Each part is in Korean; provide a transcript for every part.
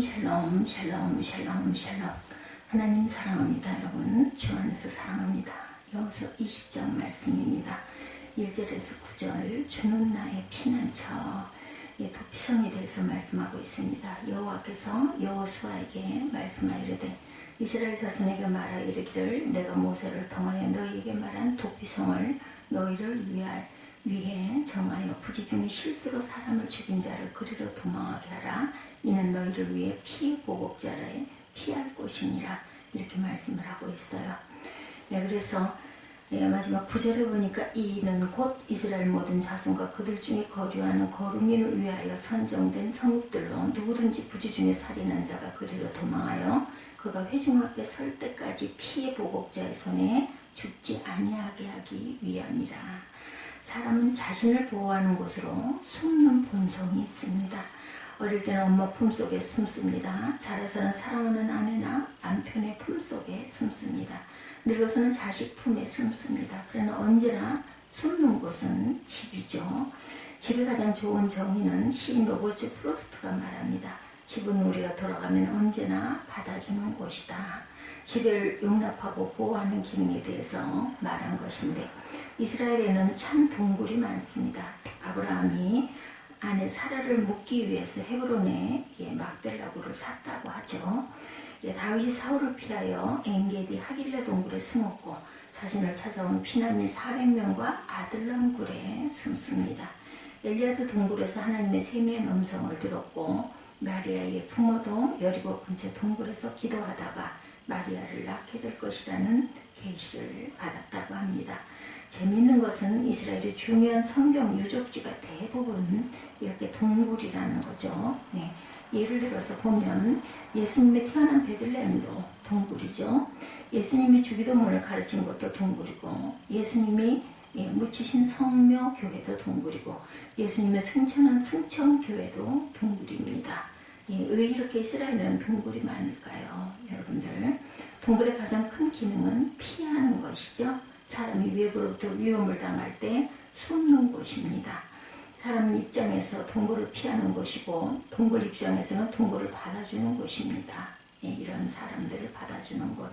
샬롬 샬롬 샬롬 샬롬. 하나님 사랑합니다. 여러분 주 안에서 사랑합니다. 여호수아 20장 말씀입니다. 1절에서 9절. 주는 나의 피난처. 도피성에 대해서 말씀하고 있습니다. 여호와께서 여호수아에게 말씀하여 이르되 이스라엘 자손에게 말하 이르기를 내가 모세를 통하여 너희에게 말한 도피성을 너희를 위해 정하여 부지 중에 실수로 사람을 죽인 자를 그리로 도망하게 하라. 이는 너희를 위해 피해 보복자라에 피할 곳이니라. 이렇게 말씀을 하고 있어요. 그래서 마지막 9절에 보니까 이는 곧 이스라엘 모든 자손과 그들 중에 거류하는 거룩민을 위하여 선정된 성읍들로 누구든지 부지 중에 살인한 자가 그리로 도망하여 그가 회중 앞에 설 때까지 피해 보복자의 손에 죽지 아니하게 하기 위함이라. 사람은 자신을 보호하는 곳으로 숨는 본성이 있습니다. 어릴 때는 엄마 품속에 숨습니다. 자라서는 사랑하는 아내나 남편의 품속에 숨습니다. 늙어서는 자식 품에 숨습니다. 그러나 언제나 숨는 곳은 집이죠. 집에 가장 좋은 정의는 시인 로버트 프로스트가 말합니다. 집은 우리가 돌아가면 언제나 받아주는 곳이다. 집을 용납하고 보호하는 기능에 대해서 말한 것인데 이스라엘에는 참 동굴이 많습니다. 아브라함이 아내 사라를 묻기 위해서 헤브론에 막벨라구를 샀다고 하죠. 다윗이 사울을 피하여 엔게디 하길라 동굴에 숨었고 자신을 찾아온 피난민 400명과 아들람 굴에 숨습니다. 엘리야도 동굴에서 하나님의 세미한 음성을 들었고 마리아의 부모도 여리고 근처 동굴에서 기도하다가 마리아를 낳게 될 것이라는 계시를 받았다고 합니다. 재미있는 것은 이스라엘의 중요한 성경 유적지가 대부분 이렇게 동굴이라는 거죠. 예를 들어서 보면 예수님이 태어난 베들레헴도 동굴이죠. 예수님이 주기도문을 가르친 것도 동굴이고 예수님이 묻히신 성묘교회도 동굴이고 예수님의 승천한 승천교회도 동굴입니다. 왜 이렇게 이스라엘에는 동굴이 많을까요? 여러분들, 동굴의 가장 큰 기능은 피하는 것이죠. 사람이 외부로부터 위험을 당할 때 숨는 곳입니다. 사람 입장에서 동굴을 피하는 곳이고 동굴 입장에서는 동굴을 받아주는 곳입니다. 이런 사람들을 받아주는 곳.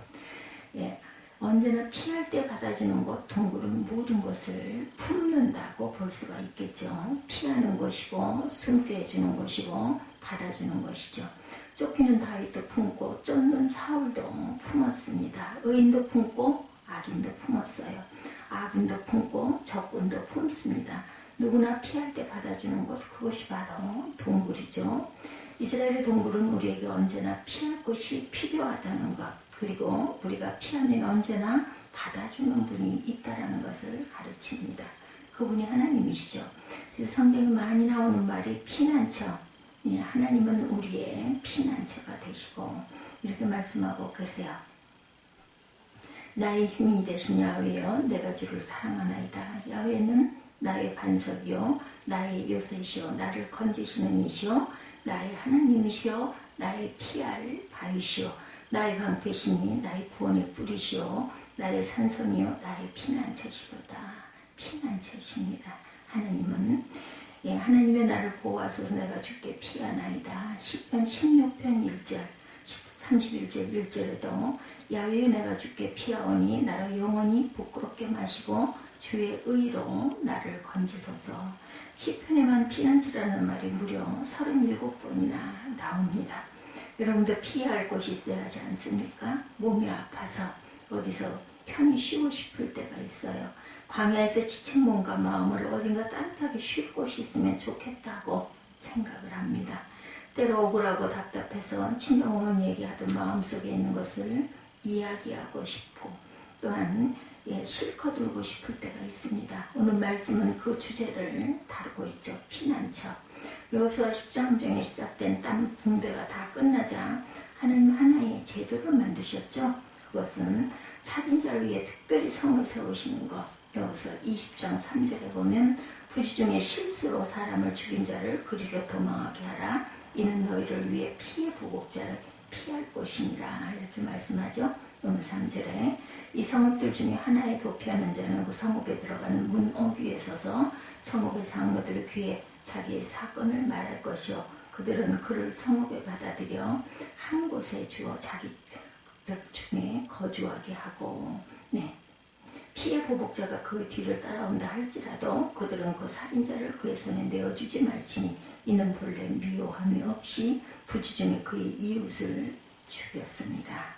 언제나 피할 때 받아주는 곳, 동굴은 모든 것을 품는다고 볼 수가 있겠죠. 피하는 곳이고 숨게 해주는 곳이고 받아주는 것이죠. 쫓기는 다윗도 품고 쫓는 사울도 품었습니다. 의인도 품고 악인도 품었어요. 아군도 품고 적군도 품습니다. 누구나 피할 때 받아주는 것, 그것이 바로 동굴이죠. 이스라엘의 동굴은 우리에게 언제나 피할 곳이 필요하다는 것, 그리고 우리가 피하면 언제나 받아주는 분이 있다는 것을 가르칩니다. 그분이 하나님이시죠. 그래서 성경에 많이 나오는 말이 피난처, 하나님은 우리의 피난처가 되시고 이렇게 말씀하고 계세요. 나의 힘이 되신 야훼여 내가 주를 사랑하나이다. 야훼는 나의 반석이요 나의 요새시요 나를 건지시는 이시요 나의 하나님이시요 나의 피할 바위시요 나의 방패시니 나의 구원의 뿌리시요 나의 산성이요 나의 피난처시로다. 피난처십니다. 하나님은 하나님의 나를 보호하소서 내가 주께 피하나이다. 시편 16편 1절 31절 1절에도 야훼여 내가 주께 피하오니 나를 영원히 부끄럽게 마시고 주의 의로 나를 건지소서. 시편에만 피난처라는 말이 무려 37번이나 나옵니다. 여러분도 피해야 할 곳이 있어야 하지 않습니까? 몸이 아파서 어디서 편히 쉬고 싶을 때가 있어요. 광야에서 지친 몸과 마음을 어딘가 따뜻하게 쉴 곳이 있으면 좋겠다고 생각을 합니다. 때로 억울하고 답답해서 친정어머니 얘기하던 마음속에 있는 것을 이야기하고 싶고 또한 실컷 울고 싶을 때가 있습니다. 오늘 말씀은 그 주제를 다루고 있죠. 피난처. 여호수아 10장 중에 시작된 땀 붕대가 다 끝나자 하나님 하나의 제도를 만드셨죠. 그것은 살인자를 위해 특별히 성을 세우시는 것. 여호수아 20장 3절에 보면 부지 중에 실수로 사람을 죽인 자를 그리로 도망하게 하라. 이는 너희를 위해 피해 보복자를 피할 곳이니라. 이렇게 말씀하죠. 오늘 3절에 이 성읍들 중에 하나에 도피하는 자는 그 성읍에 들어가는 문 어귀에 서서 성읍의 장로들 귀에 자기의 사건을 말할 것이요 그들은 그를 성읍에 받아들여 한 곳에 주어 자기들 중에 거주하게 하고, 네. 피해 보복자가 그 뒤를 따라온다 할지라도 그들은 그 살인자를 그의 손에 내어주지 말지니 이는 본래 미워함이 없이 부지중에 그의 이웃을 죽였습니다.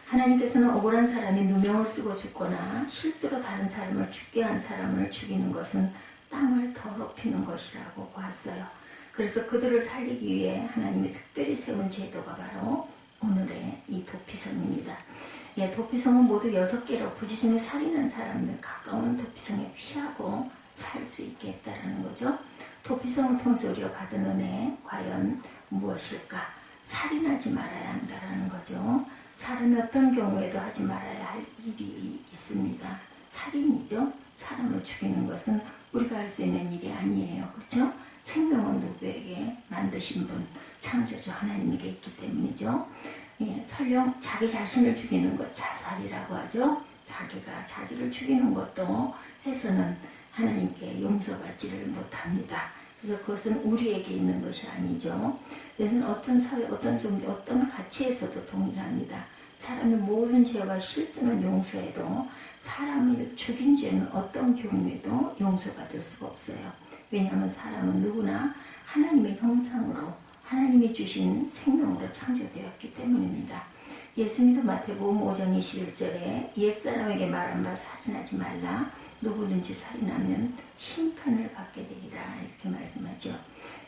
하나님께서는 억울한 사람이 누명을 쓰고 죽거나 실수로 다른 사람을 죽게 한 사람을 죽이는 것은 땅을 더럽히는 것이라고 보았어요. 그래서 그들을 살리기 위해 하나님이 특별히 세운 제도가 바로 오늘의 이 도피성입니다. 예, 도피성은 모두 6개로 부지중에 살인한 사람들 가까운 도피성에 피하고 살 수 있게 했다라는 거죠. 도피성을 통해서 우리가 받은 은혜 과연 무엇일까? 살인하지 말아야 한다라는 거죠. 사람이 어떤 경우에도 하지 말아야 할 일이 있습니다. 살인이죠. 사람을 죽이는 것은 우리가 할 수 있는 일이 아니에요. 그렇죠? 생명은 누구에게 만드신 분, 창조주 하나님에게 있기 때문이죠. 예, 설령 자기 자신을 죽이는 것 자살이라고 하죠. 자기가 자기를 죽이는 것도 해서는 하나님께 용서받지를 못합니다. 그래서 그것은 우리에게 있는 것이 아니죠. 그래서 어떤 사회, 어떤 종교, 어떤 가치에서도 동일합니다. 사람의 모든 죄와 실수는 용서해도 사람을 죽인 죄는 어떤 경우에도 용서받을 수가 없어요. 왜냐하면 사람은 누구나 하나님의 형상으로 하나님이 주신 생명으로 창조되었기 때문입니다. 예수님도 마태복음 5장 21절에 옛사람에게 말한 바 살인하지 말라. 누구든지 살인하면 심판을 받게 되리라. 이렇게 말씀하죠.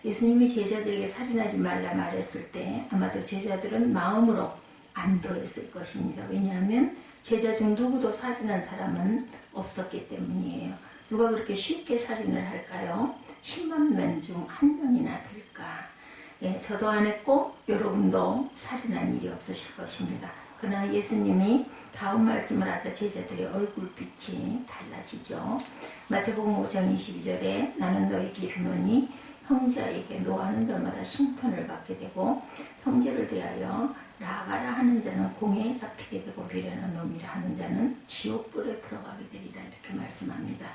예수님이 제자들에게 살인하지 말라 말했을 때 아마도 제자들은 마음으로 안도했을 것입니다. 왜냐하면 제자 중 누구도 살인한 사람은 없었기 때문이에요. 누가 그렇게 쉽게 살인을 할까요? 10만 명 중 한 명이나 될까? 예, 저도 안 했고 여러분도 살인한 일이 없으실 것입니다. 그러나 예수님이 다음 말씀을 하자 제자들의 얼굴빛이 달라지죠. 마태복음 5장 22절에 나는 너에게 이르노니 형제에게 노하는 자마다 심판을 받게 되고 형제를 대하여 나가라 하는 자는 공회에 잡히게 되고 미련한 놈이라 하는 자는 지옥불에 들어가게 되리라. 이렇게 말씀합니다.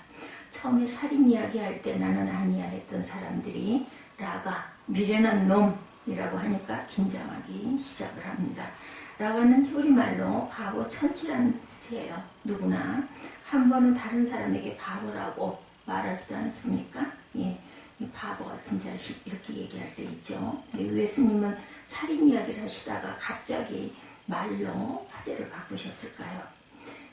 처음에 살인 이야기할 때 나는 아니야 했던 사람들이 라가 미련한 놈이라고 하니까 긴장하기 시작을 합니다. 라가는 히브리말로 바보 천치라는 뜻이에요. 누구나 한 번은 다른 사람에게 바보라고 말하지도 않습니까? 예, 이 바보 같은 자식 이렇게 얘기할 때 있죠. 예수님은 살인 이야기를 하시다가 갑자기 말로 화제를 바꾸셨을까요?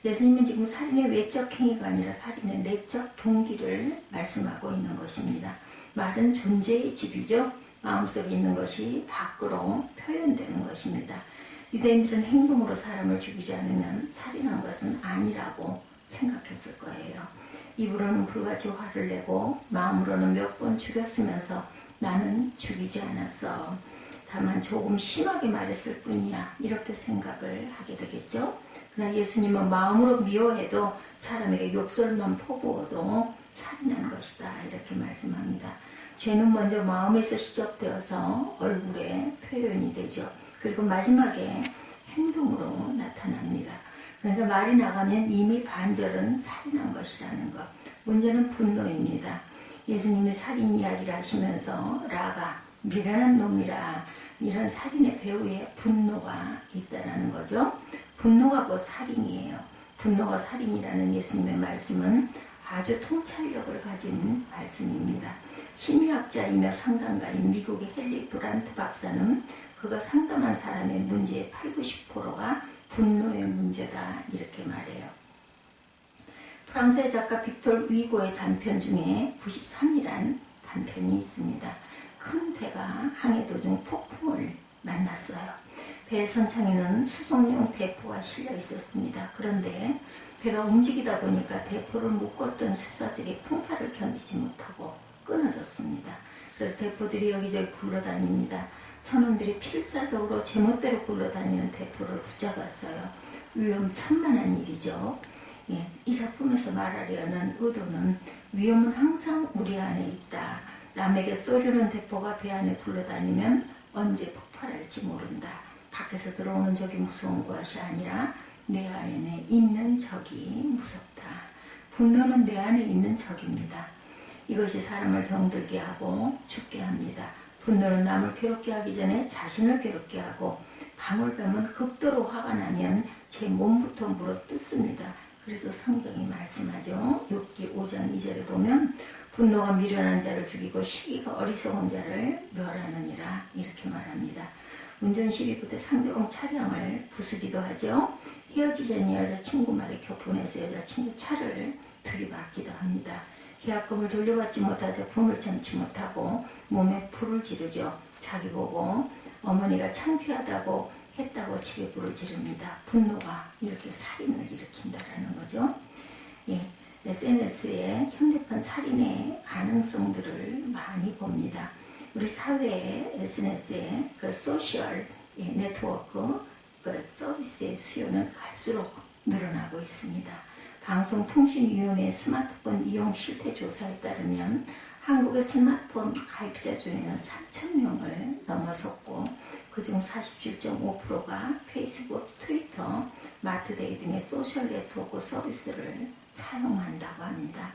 예수님은 지금 살인의 외적 행위가 아니라 살인의 내적 동기를 말씀하고 있는 것입니다. 말은 존재의 집이죠. 마음속에 있는 것이 밖으로 표현되는 것입니다. 유대인들은 행동으로 사람을 죽이지 않으면 살인한 것은 아니라고 생각했을 거예요. 입으로는 불같이 화를 내고 마음으로는 몇 번 죽였으면서 나는 죽이지 않았어. 다만 조금 심하게 말했을 뿐이야. 이렇게 생각을 하게 되겠죠. 그러나 예수님은 마음으로 미워해도 사람에게 욕설만 퍼부어도 살인한 것이다. 이렇게 말씀합니다. 죄는 먼저 마음에서 시작되어서 얼굴에 표현이 되죠. 그리고 마지막에 행동으로 나타납니다. 그러니까 말이 나가면 이미 반절은 살인한 것이라는 것. 문제는 분노입니다. 예수님이 살인 이야기를 하시면서 라가 미련한 놈이라 이런 살인의 배후에 분노가 있다는 거죠. 분노가 곧 살인이에요. 분노가 살인이라는 예수님의 말씀은 아주 통찰력을 가진 말씀입니다. 심리학자이며 상담가인 미국의 헨리 브란트 박사는 그가 상담한 사람의 문제의 80~90%가 분노의 문제다 이렇게 말해요. 프랑스의 작가 빅톨 위고의 단편 중에 93이란 단편이 있습니다. 큰 배가 항해 도중 폭풍을 만났어요. 배 선창에는 수송용 대포가 실려 있었습니다. 그런데 배가 움직이다 보니까 대포를 묶었던 쇠사슬이 풍파를 견디지 못하고 끊어졌습니다. 그래서 대포들이 여기저기 굴러다닙니다. 선원들이 필사적으로 제멋대로 굴러다니는 대포를 붙잡았어요. 위험천만한 일이죠. 예, 이 작품에서 말하려는 의도는 위험은 항상 우리 안에 있다. 남에게 쏘려는 대포가 배 안에 굴러다니면 언제 폭발할지 모른다. 밖에서 들어오는 적이 무서운 것이 아니라 내 안에 있는 적이 무섭다. 분노는 내 안에 있는 적입니다. 이것이 사람을 병들게 하고 죽게 합니다. 분노는 남을 괴롭게 하기 전에 자신을 괴롭게 하고 방울뱀은 극도로 화가 나면 제 몸부터 물어뜯습니다. 그래서 성경이 말씀하죠. 욥기 5장 2절에 보면 분노가 미련한 자를 죽이고 시기가 어리석은 자를 멸하느니라 이렇게 말합니다. 운전 시비 끝에 상대방 차량을 부수기도 하죠. 헤어지자니 여자친구 말에 교폰해서 여자친구 차를 들이받기도 합니다. 계약금을 돌려받지 못하자 품을 참지 못하고 몸에 불을 지르죠. 자기 보고 어머니가 창피하다고 했다고 집에 불을 지릅니다. 분노가 이렇게 살인을 일으킨다라는 거죠. 예, SNS에 현대판 살인의 가능성들을 많이 봅니다. 우리 사회의 SNS의 그 소셜 네트워크 그 서비스의 수요는 갈수록 늘어나고 있습니다. 방송통신위원회 스마트폰 이용 실태 조사에 따르면 한국의 스마트폰 가입자 중에는 3,000명을 넘어섰고 그중 47.5%가 페이스북, 트위터, 마투데이 등의 소셜 네트워크 서비스를 사용한다고 합니다.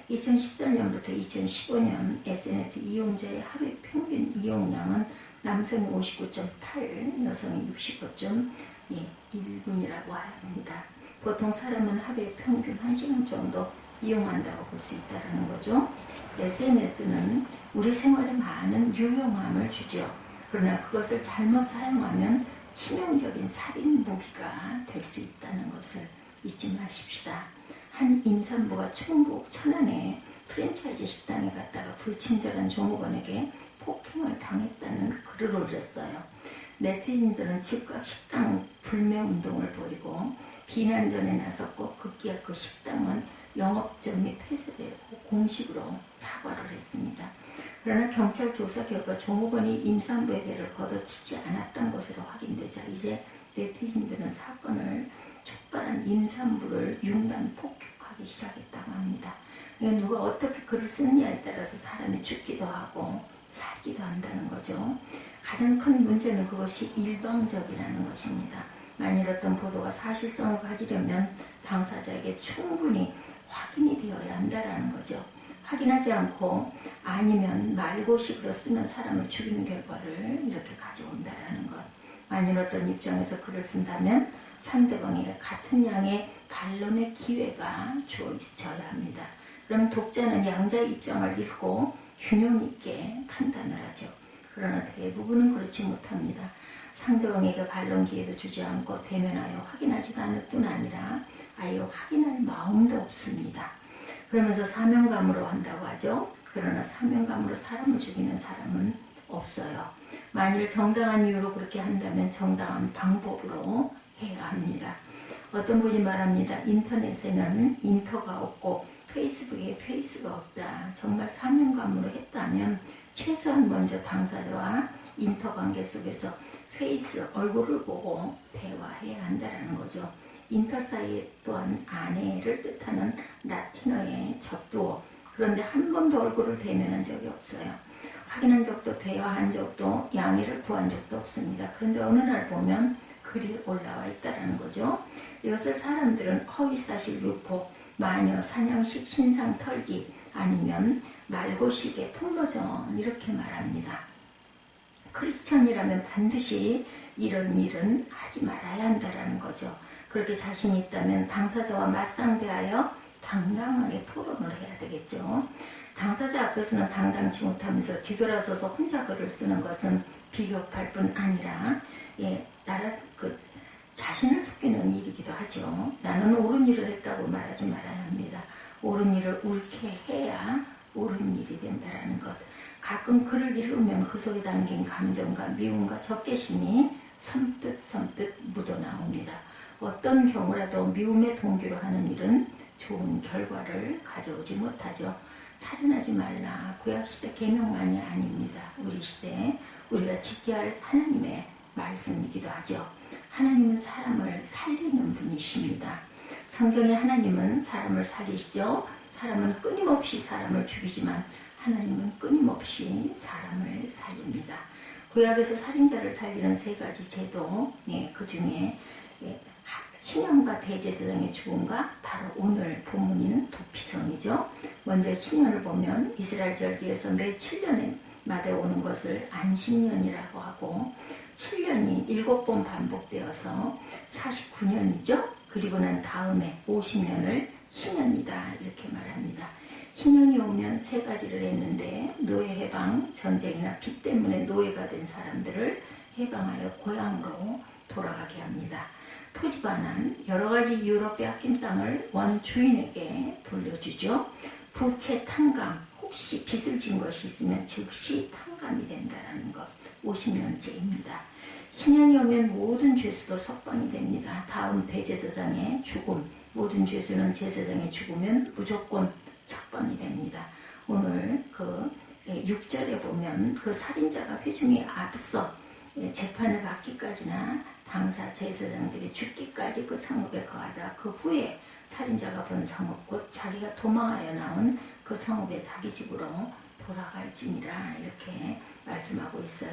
2014년부터 2015년 SNS 이용자의 하루 평균 이용량은 남성이 59.8, 여성이 65.1분이라고 합니다. 보통 사람은 하루에 평균 1시간 정도 이용한다고 볼 수 있다는 거죠. SNS는 우리 생활에 많은 유용함을 주죠. 그러나 그것을 잘못 사용하면 치명적인 살인 무기가 될 수 있다는 것을 잊지 마십시다. 한 임산부가 충북 천안의 프랜차이즈 식당에 갔다가 불친절한 종업원에게 폭행을 당했다는 글을 올렸어요. 네티즌들은 즉각 식당 불매 운동을 벌이고 비난전에 나섰고 급기야 그 식당은 영업점이 폐쇄되고 공식으로 사과를 했습니다. 그러나 경찰 조사 결과 종업원이 임산부의 배를 걷어치지 않았던 것으로 확인되자 이제 네티즌들은 사건을 촉발한 임산부를 융단 폭격하기 시작했다고 합니다. 누가 어떻게 글을 쓰느냐에 따라서 사람이 죽기도 하고 살기도 한다는 거죠. 가장 큰 문제는 그것이 일방적이라는 것입니다. 만일 어떤 보도가 사실성을 가지려면 당사자에게 충분히 확인이 되어야 한다는 거죠. 확인하지 않고 아니면 말고식으로 쓰면 사람을 죽이는 결과를 이렇게 가져온다는 것. 만일 어떤 입장에서 글을 쓴다면 상대방에게 같은 양의 반론의 기회가 주어져야 합니다. 그럼 독자는 양자의 입장을 읽고 균형 있게 판단을 하죠. 그러나 대부분은 그렇지 못합니다. 상대방에게 반론 기회도 주지 않고 대면하여 확인하지도 않을 뿐 아니라 아예 확인할 마음도 없습니다. 그러면서 사명감으로 한다고 하죠. 그러나 사명감으로 사람을 죽이는 사람은 없어요. 만일 정당한 이유로 그렇게 한다면 정당한 방법으로 해야 합니다. 어떤 분이 말합니다. 인터넷에는 인터가 없고 페이스북에 페이스가 없다. 정말 사명감으로 했다면 최소한 먼저 당사자와 인터 관계 속에서 페이스, 얼굴을 보고 대화해야 한다는 거죠. 인터 사이에 또한 아내를 뜻하는 라틴어의 적두어. 그런데 한 번도 얼굴을 대면한 적이 없어요. 확인한 적도 대화한 적도 양해를 구한 적도 없습니다. 그런데 어느 날 보면 글이 올라와 있다는 거죠. 이것을 사람들은 허위사실 유포, 마녀, 사냥식, 신상 털기 아니면 말고식의 폭로전 이렇게 말합니다. 크리스천이라면 반드시 이런 일은 하지 말아야 한다는 거죠. 그렇게 자신이 있다면 당사자와 맞상대하여 당당하게 토론을 해야 되겠죠. 당사자 앞에서는 당당치 못하면서 뒤돌아서서 혼자 글을 쓰는 것은 비겁할 뿐 아니라 자신을 속이는 일이기도 하죠. 나는 옳은 일을 했다고 말하지 말아야 합니다. 옳은 일을 옳게 해야 옳은 일이 된다는 것. 가끔 글을 읽으면 그 속에 담긴 감정과 미움과 적개심이 섬뜩 묻어나옵니다. 어떤 경우라도 미움의 동기로 하는 일은 좋은 결과를 가져오지 못하죠. 살인하지 말라. 구약시대 계명만이 아닙니다. 우리 시대에 우리가 지켜야 할 하나님의 말씀이기도 하죠. 하나님은 사람을 살리는 분이십니다. 성경에 하나님은 사람을 살리시죠. 사람은 끊임없이 사람을 죽이지만 하나님은 끊임없이 사람을 살립니다. 구약에서 살인자를 살리는 세 가지 제도, 그 중에 희년과 대제사장의 죽음과 바로 오늘 본문인 도피성이죠. 먼저 희년을 보면 이스라엘 절기에서 매 7년에 마다 오는 것을 안식년이라고 하고 7년이 7번 반복되어서 49년이죠. 그리고 난 다음에 50년을 희년이다 이렇게 말합니다. 희년이 오면 세 가지를 했는데 노예 해방, 전쟁이나 빚 때문에 노예가 된 사람들을 해방하여 고향으로 돌아가게 합니다. 토지 반환, 여러 가지 이유로 빼앗긴 땅을 원주인에게 돌려주죠. 부채 탕감, 혹시 빚을 진 것이 있으면 즉시 탕감이 된다는 것, 50년째입니다. 희년이 오면 모든 죄수도 석방이 됩니다. 다음 대제사장의 죽음, 모든 죄수는 제사장이 죽으면 무조건 석방이 됩니다. 오늘 그 6절에 보면 그 살인자가 회중에 앞서 재판을 받기까지나 당사 제사장들이 죽기까지 그 성읍에 거하다 그 후에 살인자가 본 성읍 곧 자기가 도망하여 나온 그 성읍에 자기 집으로 돌아갈지니라 이렇게 말씀하고 있어요.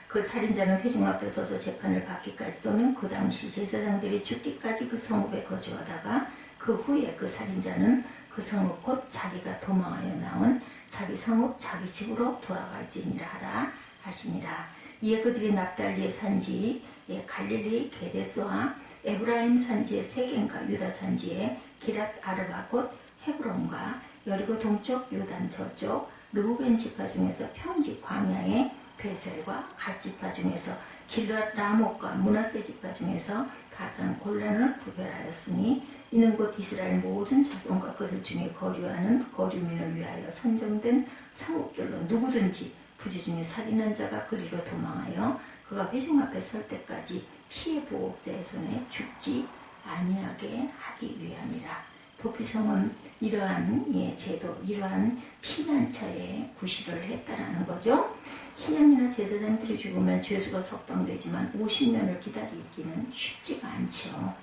그 살인자는 회중 앞에 서서 재판을 받기까지 또는 그 당시 제사장들이 죽기까지 그 성읍에 거주하다가 그 후에 그 살인자는 그 성읍 곧 자기가 도망하여 나온 자기 성읍 자기 집으로 돌아갈지니라 하라 하시니라. 이에 그들이 납달리의 산지 갈릴리 게데스와 에브라임 산지의 세겜과 유다 산지의 기랏 아르바 곧 헤브론과 여리고 동쪽 요단 저쪽 르우벤 지파 중에서 평지 광야의 베셀과 갓 지파 중에서 길랏 라못과 므낫세 지파 중에서 바산 골란을 구별하였으니 이는 곧 이스라엘 모든 자손과 그들 중에 거류하는 거류민을 위하여 선정된 성읍들로 누구든지 부지 중에 살인한 자가 그리로 도망하여 그가 회중 앞에 설 때까지 피해 보호자의 손에 죽지 아니하게 하기 위함이라. 도피성은 이러한 제도, 이러한 피난처에 구실을 했다라는 거죠. 희년이나 제사장들이 죽으면 죄수가 석방되지만 50년을 기다리기는 쉽지가 않죠.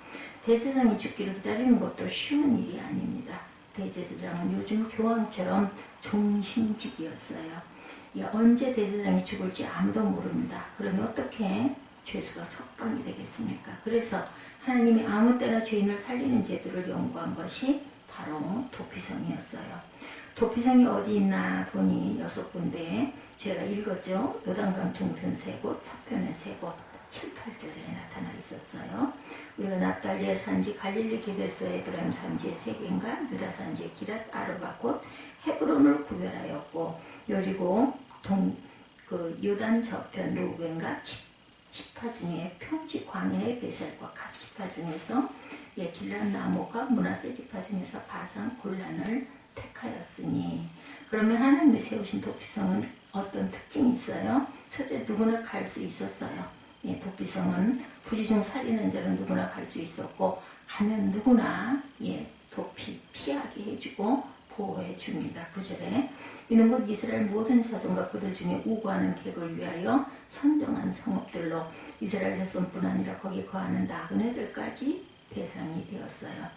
대제사장이 죽기를 기다리는 것도 쉬운 일이 아닙니다. 대제사장은 요즘 교황처럼 종신직이었어요. 언제 대제사장이 죽을지 아무도 모릅니다. 그러니 어떻게 죄수가 석방이 되겠습니까? 그래서 하나님이 아무 때나 죄인을 살리는 제도를 연구한 것이 바로 도피성이었어요. 도피성이 어디 있나 보니 6군데 제가 읽었죠. 요단강 동편 3곳, 서편에 3곳, 7, 8절에 나타나 있었어요. 우리가 납달리의 산지 갈릴리 게데스와 에브라임 산지의 세겜과 유다 산지의 기랏 아르바 곧 헤브론을 구별하였고 여리고 그 요단 저편 르우벤과 지파 중에 평지 광야의 베셀과 갓 지파 중에서 길랏 라못과 므낫세 지파 중에서 바산 골란을 택하였으니 그러면 하나님이 세우신 도피성은 어떤 특징이 있어요? 첫째 누구나 갈 수 있었어요. 도피성은 부지중 살인한 자는 누구나 갈 수 있었고 가면 누구나 도피 피하게 해주고 보호해 줍니다. 9절에 이는 곧 이스라엘 모든 자손과 그들 중에 우고하는 객을 위하여 선정한 성읍들로 이스라엘 자손뿐 아니라 거기 거하는 나그네들까지 대상이 되었어요.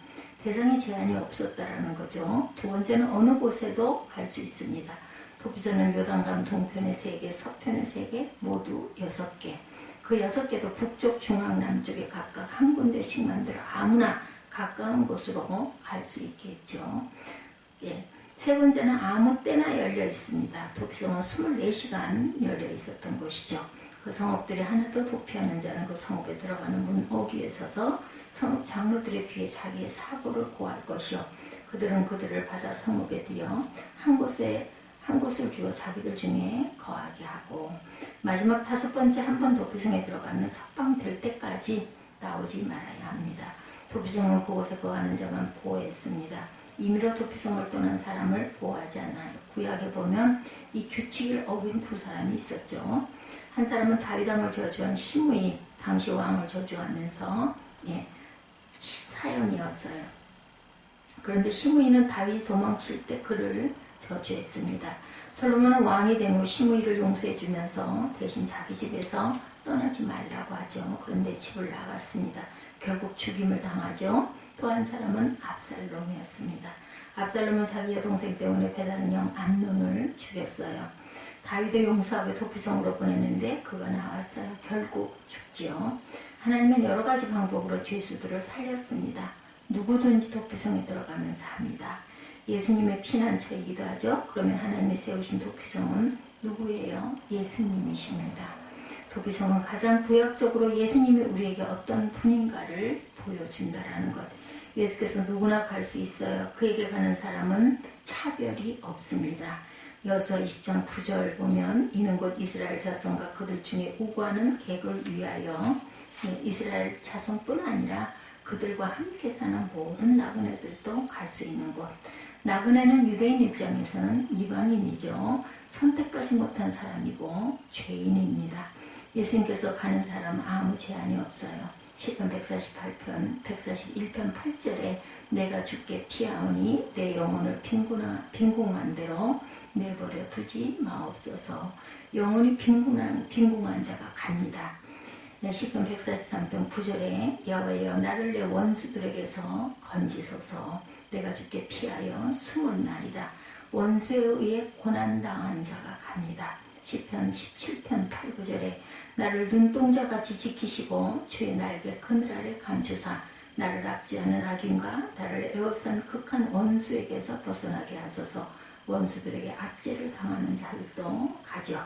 대상의 제한이 없었다라는 거죠. 두 번째는 어느 곳에도 갈 수 있습니다. 도피성은 요단강 동편의 3개, 서편의 3개, 모두 6개. 그 6개도 북쪽, 중앙, 남쪽에 각각 한 군데씩 만들어 아무나 가까운 곳으로 갈 수 있게 했죠. 세 번째는 아무 때나 열려 있습니다. 도피성은 24시간 열려 있었던 곳이죠. 그 성읍들이 하나도 도피하는 자는 그 성읍에 들어가는 문 어귀에 서서 성읍 장로들의 귀에 자기의 사고를 고할 것이요. 그들은 그들을 받아 성읍에 들여 한 곳을 주어 자기들 중에 거하게 하고 마지막 5번째 한 번 도피성에 들어가면 석방될 때까지 나오지 말아야 합니다. 도피성은 그곳에 거하는 자만 보호했습니다. 임의로 도피성을 떠난 사람을 보호하지 않아요. 구약에 보면 이 규칙을 어긴 2사람이 있었죠. 한 사람은 다윗 왕을 저주한 시므이, 당시 왕을 저주하면서 사형이었어요. 그런데 시므이는 다윗이 도망칠 때 그를 저주했습니다. 솔로몬은 왕이 된 후 시므이를 용서해주면서 대신 자기 집에서 떠나지 말라고 하죠. 그런데 집을 나갔습니다. 결국 죽임을 당하죠. 또 한 사람은 압살롬이었습니다. 압살롬은 자기 여동생 때문에 배다른 형 암논을 죽였어요. 다윗을 용서하게 도피성으로 보냈는데 그가 나왔어요. 결국 죽지요. 하나님은 여러 가지 방법으로 죄수들을 살렸습니다. 누구든지 도피성에 들어가면 삽니다. 예수님의 피난처이기도 하죠. 그러면 하나님이 세우신 도피성은 누구예요? 예수님이십니다. 도피성은 가장 구약적으로 예수님이 우리에게 어떤 분인가를 보여준다라는 것. 예수께서 누구나 갈 수 있어요. 그에게 가는 사람은 차별이 없습니다. 여호수아 20장 9절 보면 이는 곧 이스라엘 자손과 그들 중에 우고하는 객을 위하여 이스라엘 자손뿐 아니라 그들과 함께 사는 모든 나그네들도 갈 수 있는 곳. 나그네는 유대인 입장에서는 이방인이죠. 선택받지 못한 사람이고 죄인입니다. 예수님께서 가는 사람 아무 제한이 없어요. 시편 148편 141편 8절에 내가 주께 피하오니 내 영혼을 빈궁한 대로 내버려 두지 마옵소서. 영혼이 빈궁한 자가 갑니다. 시편 143편 9절에 여호와여 나를 내 원수들에게서 건지소서. 내가 주께 피하여 숨었나이다. 원수에 의해 고난당한 자가 갑니다. 시편 17편 8, 9절에 나를 눈동자같이 지키시고 주의 날개 그늘 아래 감추사 나를 압제하는 악인과 나를 에워싼 극한 원수에게서 벗어나게 하소서. 원수들에게 압제를 당하는 자들도 가져.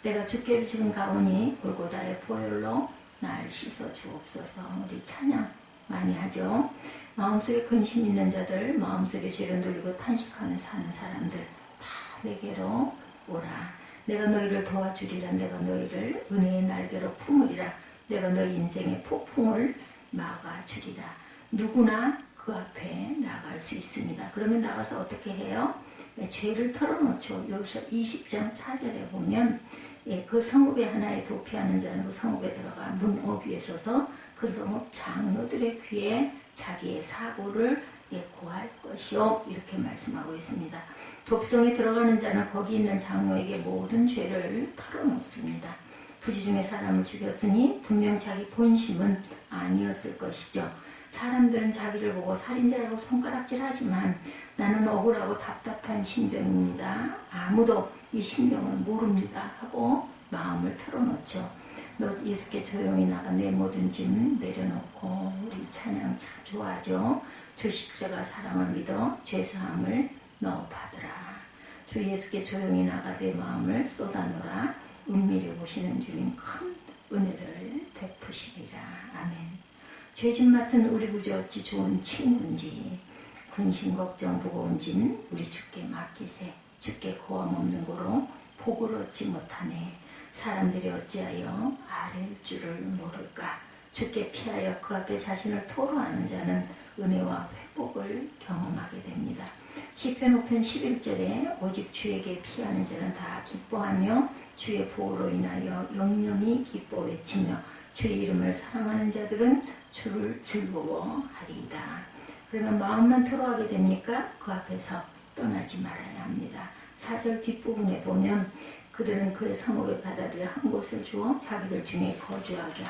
내가 주께를 지금 가오니 골고다의 보혈로 날 씻어 주옵소서. 우리 찬양 많이 하죠. 마음속에 근심 있는 자들, 마음속에 죄를 누리고 탄식하는 사는 사람들 다 내게로 오라. 내가 너희를 도와주리라. 내가 너희를 은혜의 날개로 품으리라. 내가 너희 인생의 폭풍을 막아주리라. 누구나 그 앞에 나갈 수 있습니다. 그러면 나가서 어떻게 해요? 죄를 털어놓죠. 여기서 20장 4절에 보면 그 성읍의 하나에 도피하는 자는 그 성읍에 들어가 문 어귀에 서서 그 성읍 장로들의 귀에 자기의 사고를 고할 것이요. 이렇게 말씀하고 있습니다. 도피성에 들어가는 자는 거기 있는 장로에게 모든 죄를 털어놓습니다. 부지중에 사람을 죽였으니 분명 자기 본심은 아니었을 것이죠. 사람들은 자기를 보고 살인자라고 손가락질하지만 나는 억울하고 답답한 심정입니다. 아무도 이 심정을 모릅니다 하고 마음을 털어놓죠. 너 예수께 조용히 나가 내 모든 짐 내려놓고. 우리 찬양 참 좋아하죠. 주 십자가 사랑을 믿어 죄사함을 너 받으라. 주 예수께 조용히 나가 내 마음을 쏟아놓으라. 은밀히 보시는 주님 큰 은혜를 베푸시리라. 아멘. 죄짐 맡은 우리 구주 어찌 좋은 친구인지 근심 걱정 무거운 짐 우리 주께 맡기세. 주께 고함 없는 고로 복을 얻지 못하네. 사람들이 어찌하여 아랠 줄을 모를까. 주께 피하여 그 앞에 자신을 토로하는 자는 은혜와 회복을 경험하게 됩니다. 시편 5편 11절에 오직 주에게 피하는 자는 다 기뻐하며 주의 보호로 인하여 영영이 기뻐 외치며 주의 이름을 사랑하는 자들은 주를 즐거워하리이다. 그러면 마음만 토로하게 됩니까? 그 앞에서 떠나지 말아야 합니다. 4절 뒷부분에 보면 그들은 그의 성읍에 받아들여 한 곳을 주어 자기들 중에 거주하게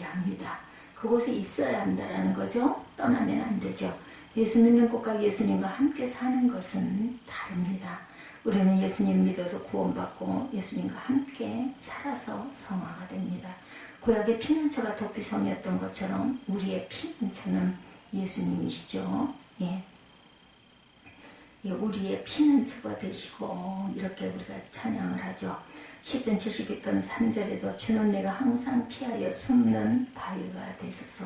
합니다. 그곳에 있어야 한다라는 거죠. 떠나면 안 되죠. 예수 믿는 곳과 예수님과 함께 사는 것은 다릅니다. 우리는 예수님 믿어서 구원받고 예수님과 함께 살아서 성화가 됩니다. 구약의 피난처가 도피성이었던 것처럼 우리의 피난처는 예수님이시죠. 우리의 피난처가 되시고 이렇게 우리가 찬양을 하죠. 시편 72편 3절에도 주는 내가 항상 피하여 숨는 바위가 되소서.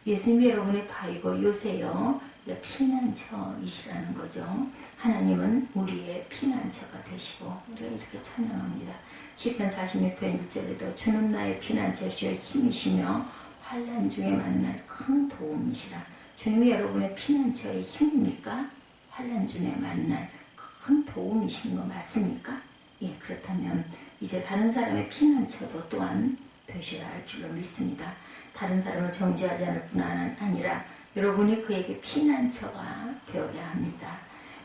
예수님이 여러분의 바위고 요새요 피난처이시라는 거죠. 하나님은 우리의 피난처가 되시고 우리가 이렇게 찬양합니다. 시편 46편 1절에도 주는 나의 피난처시여 힘이시며 환난 중에 만날 큰 도움이시라. 주님이 여러분의 피난처의 힘입니까? 환난 중에 만날 큰 도움이신 거 맞습니까? 그렇다면 이제 다른 사람의 피난처도 또한 되셔야 할 줄로 믿습니다. 다른 사람을 정죄하지 않을 뿐 아니라 여러분이 그에게 피난처가 되어야 합니다.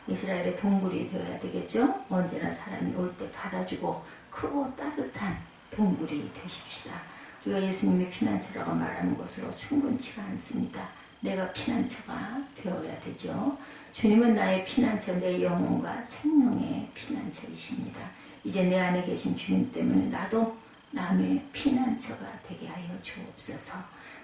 이스라엘의 동굴이 되어야 되겠죠? 언제나 사람이 올 때 받아주고 크고 따뜻한 동굴이 되십시다. 우리가 예수님의 피난처라고 말하는 것으로 충분치가 않습니다. 내가 피난처가 되어야 되죠. 주님은 나의 피난처, 내 영혼과 생명의 피난처이십니다. 이제 내 안에 계신 주님 때문에 나도 남의 피난처가 되게 하여 주옵소서.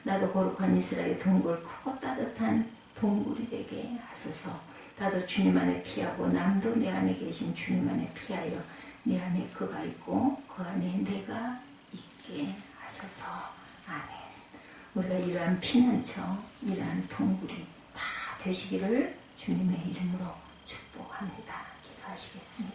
나도 거룩한 이스라엘 동굴, 크고 따뜻한 동굴이 되게 하소서. 나도 주님 안에 피하고 남도 내 안에 계신 주님 안에 피하여 내 안에 그가 있고 그 안에 내가 있게 하소서. 아멘. 우리가 이러한 피난처, 이러한 동굴이 다 되시기를 주님의 이름으로 축복합니다. 기도하시겠습니다.